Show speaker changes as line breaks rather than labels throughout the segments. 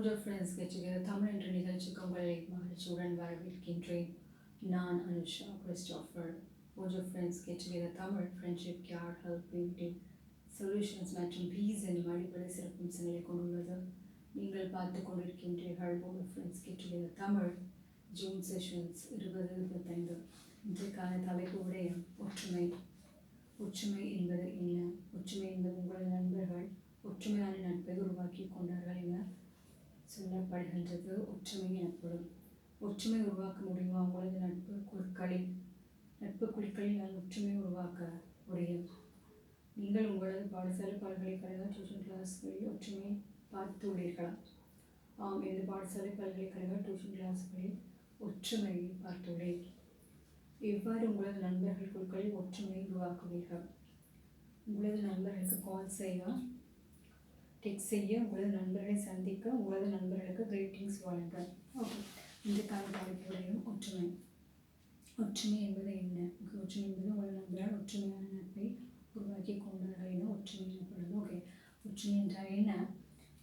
Bonjour friends, get together. Tamil என்ற நிகழ்ச்சிக்கு உங்களை மகிழ்ச்சியுடன் வரவேற்கின்றேன். நான் Anusha Christopher. Bonjour friends, get together. Tamil friendship, care, help, building, solutions மற்றும் peace என்னும் அடிப்படை சிறப்பம்சங்களை கொண்டுள்ளது. நீங்கள் பார்த்து கொண்டிருக்கின்றீர்கள். Bonjour friends, get together. Tamil June sessions 2025. இன்றைக்கான தலைப்பு விடயம் ஒற்றுமை. ஒற்றுமை என்பது என்ன? ஒற்றுமை என்பது உங்களது நண்பர்கள் ஒற்றுமையான நட்பை உருவாக்கி கொண்டார்கள் என சொல்லப்படுகின்றது. ஒற்றுமை எனப்படும். ஒற்றுமை உருவாக்க முடியுமா? உங்களது நட்பு குழுக்களில் ஒற்றுமை உருவாக்க முடியும். நீங்கள் உங்களது பாடசாலை பல்கலைக்கழக டியூஷன் கிளாஸ்களில் ஒற்றுமையை பார்த்துள்ளீர்களா? ஆம், எனது பாடசாலை பல்கலைக்கழக டியூஷன் கிளாஸ்களில் ஒற்றுமையை பார்த்துள்ளேன். எவ்வாறு உங்களது நண்பர்கள் குழுக்களில் ஒற்றுமையை உருவாக்குவீர்கள்? உங்களது நண்பர்களுக்கு கால் செய்ய, டெக்ஸ்ட் செய்ய, உங்களது நண்பர்களை சந்திக்க, உங்களது நண்பர்களுக்கு கிரீட்டிங்ஸ் வழங்க. ஓகே, இன்றைக்கான தலைப்புடையும் ஒற்றுமை. ஒற்றுமை என்பது என்ன? ஒற்றுமை என்பது உங்களது நண்பர்கள் ஒற்றுமையான நட்பை உருவாக்கி கொண்டார்கள் என ஒற்றுமை எனப்படுது. ஓகே, ஒற்றுமை என்றால் என்ன?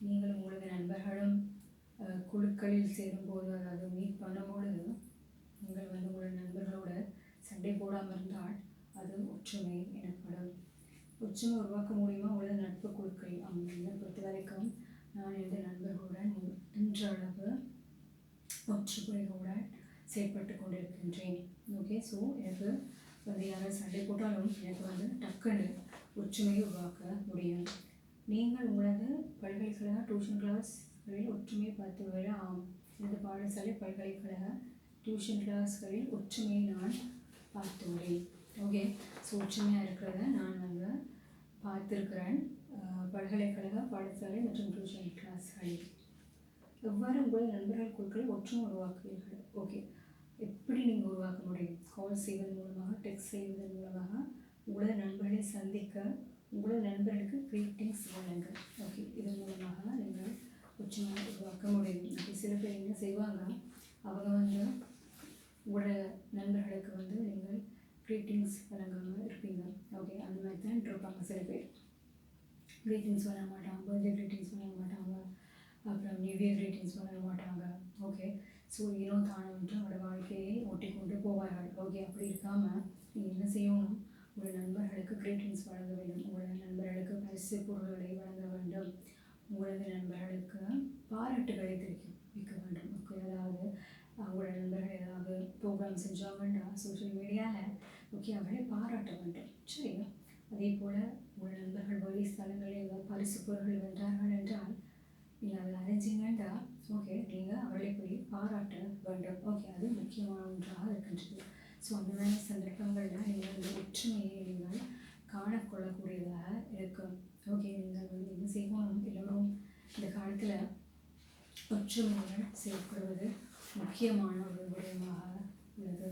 நீங்கள் உங்களது நண்பர்களும் குழுக்களில் சேரும்போது, அதாவது மீட் பண்ணும்பொழுது நீங்கள் உங்களது நண்பர்களோட சண்டை போடாமல் இருந்தால் அது ஒற்றுமை எனப்படும். ஒற்றுமை உருவாக்க முடியுமா? உங்களது நட்பு குழுக்கள். என்னை பொறுத்த வரைக்கும் நான் எனது நண்பர்களுடன் இன்றளவு ஒற்றுமையுடன் செயல்பட்டு கொண்டிருக்கின்றேன். ஓகே, ஸோ எனக்கு யாராவது சண்டை போட்டாலும் எனக்கு டக்குன்னு ஒற்றுமையை உருவாக்க முடியும். நீங்கள் உங்களது பல்கலைக்கழக டியூஷன் கிளாஸ்களில் ஒற்றுமையை பார்த்துள்ளீர்களா? ஆம், எனது பாடசாலை பல்கலைக்கழக டியூஷன் கிளாஸ்களில் ஒற்றுமையை நான் பார்த்துள்ளேன். ஓகே, ஸோ ஒற்றுமையாக இருக்கிறத நான் பார்த்துருக்கிறேன் பல்கலைக்கழக பாடசாலை மற்றும் டியூஷன் கிளாஸ்களில். எவ்வாறு உங்கள் நண்பர்கள் குழுக்கள் ஒற்றுமை உருவாக்குவீர்கள்? ஓகே, எப்படி நீங்கள் உருவாக்க முடியும்? கால் செய்வதன் மூலமாக, டெக்ஸ்ட் செய்வதன் மூலமாக, உங்களது நண்பர்களை சந்திக்க, உங்களது நண்பர்களுக்கு கிரீட்டிங்ஸ் வழங்க. ஓகே, இதன் மூலமாக நீங்கள் ஒற்றுமை உருவாக்க முடியும். அப்படி சில பேர் என்ன செய்வாங்க, அவங்க உங்களோட நண்பர்களுக்கு நீங்கள் கிரீட்டிங்ஸ் வழங்காமல் இருப்பீங்க. ஓகே, அந்த மாதிரி தான் இருப்பாங்க சில பேர். கிரீட்டிங்ஸ் வழங்க மாட்டாங்க, பர்த்டே கிரீட்டிங்ஸ் வழங்க மாட்டாங்க, அப்புறம் நியூ இயர் கிரீட்டிங்ஸ் வழங்க மாட்டாங்க. ஓகே, ஸோ தானம்ட்டு அவங்களோட வாழ்க்கையை ஓட்டி கொண்டு போவார்கள். ஓகே, அப்படி இருக்காமல் நீங்கள் என்ன செய்யணும்? உங்களோட நண்பர்களுக்கு கிரீட்டிங்ஸ் வழங்க வேண்டும். உங்களோட நண்பர்களுக்கு பரிசு பொருள்களை வழங்க வேண்டும். உங்களது நண்பர்களுக்கு பாராட்டுகளை தெரிவிக்க வேண்டும். ஓகே, அதாவது அவங்களோட நண்பர்கள் ஏதாவது ப்ரோக்ராம் செஞ்சாங்கன்னா சோஷியல் மீடியாவில் ஓகே அவளை பாராட்ட வேண்டும். சரியா? அதே போல் உங்கள் நண்பர்கள் வெளி ஸ்தலங்களில் ஏதாவது பரிசு பொருட்கள் வென்றார்கள் என்றால் நீங்கள் அதை அறிஞ்சிங்கன்னா ஓகே நீங்கள் அவளை போய் பாராட்ட வேண்டும். ஓகே, அது முக்கியமான ஒன்றாக இருக்கின்றது. ஸோ அந்த மாதிரி சந்தர்ப்பங்களில் நீங்கள் இந்த ஒற்றுமையை நீங்கள் காணக்கொள்ளக்கூடியதாக இருக்கும். ஓகே, நீங்கள் என்ன செய்யணும்? எல்லோரும் இந்த காலத்தில் ஒற்றுமையுடன் செயல்படுவது முக்கியமான ஒரு விடயமாக உள்ளது.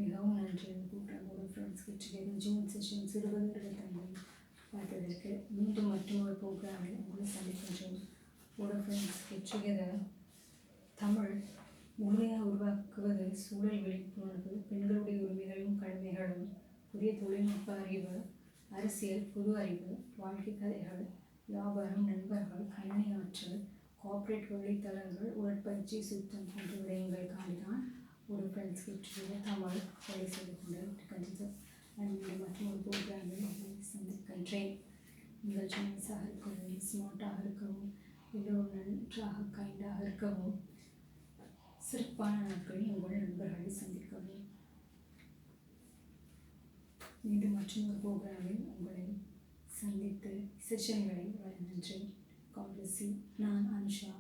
மிகவும் நன்றி. கூட்டம் ஒரு ஃப்ரெண்ட்ஸ் கிட்ட ஜூன் செஷன்ஸ் 2025 பார்த்ததற்கு. மீண்டும் மற்றொரு ப்ரோக்ராமில் உங்களை சந்திக்கின்றோம். ஒரு ஃப்ரெண்ட்ஸ் கிட்ட தமிழ் முழுமையாக உருவாக்குவது சூழல் விழிப்புணர்வு, பெண்களுடைய உரிமைகளும் கடமைகளும், புதிய தொழில்நுட்ப அறிவு, அரசியல் புது அறிவு, வாழ்க்கை கதைகள், வியாபாரம், நண்பர்கள், கணினி ஆற்றல், கார்ப்பரேட் வழித்தளங்கள், உடற்பயிற்சி, சுத்தம் போன்ற விடயங்களுக்காண்டி தான் ஒரு ஃப்ரெண்ட்ஸ் கிட்ட தமிழ் வேலை செய்து கொண்டு இருக்கின்றது. மற்றும் ஒரு ப்ரோக்ராமில் சந்திக்கின்றேன். நீங்கள் ஜெனஸாக இருக்கவும், ஸ்மார்ட்டாக இருக்கவும், எல்லோரும் நன்றாக கைண்டாக இருக்கவும், சிறப்பான நாட்களில் உங்கள் நண்பர்களை சந்திக்கவும். மீண்டும் மற்றும் ஒரு ப்ரோக்ராமில் உங்களை சந்தித்து செஷன்களை வழங்குகின்றேன். கால் நான் அனுஷா.